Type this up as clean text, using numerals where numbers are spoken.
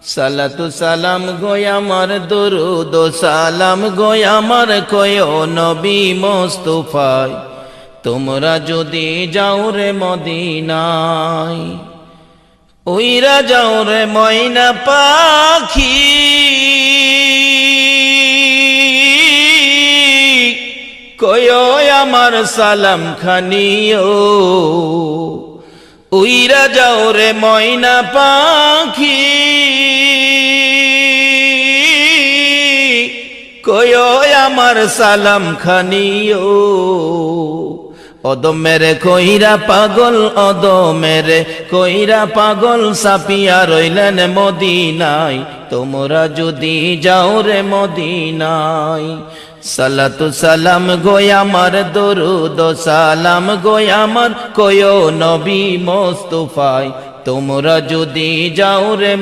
সালাতু সালাম গো আমার দরুদ ও সালাম গো আমার কয় নবী মুস্তাফায় তোমরা যদি যাও রে মদিনায় উইরা যাও রে ময়না পাখি কয় আমার সালাম খানিও উইরা যাও রে ময়না পাখি কয় আমার সালাম খানিও অদমেরে কইরা পাগল অদমেরে কইরা পাগল সাপিয়া রইলেন মদিনায় তোমরা যদি যাও রে মদিনায় সালাতু সালাম গো আমার দরুদ ও সালাম গো আমার কয় নবী মুস্তাফায় তোমরা যদি যাও রে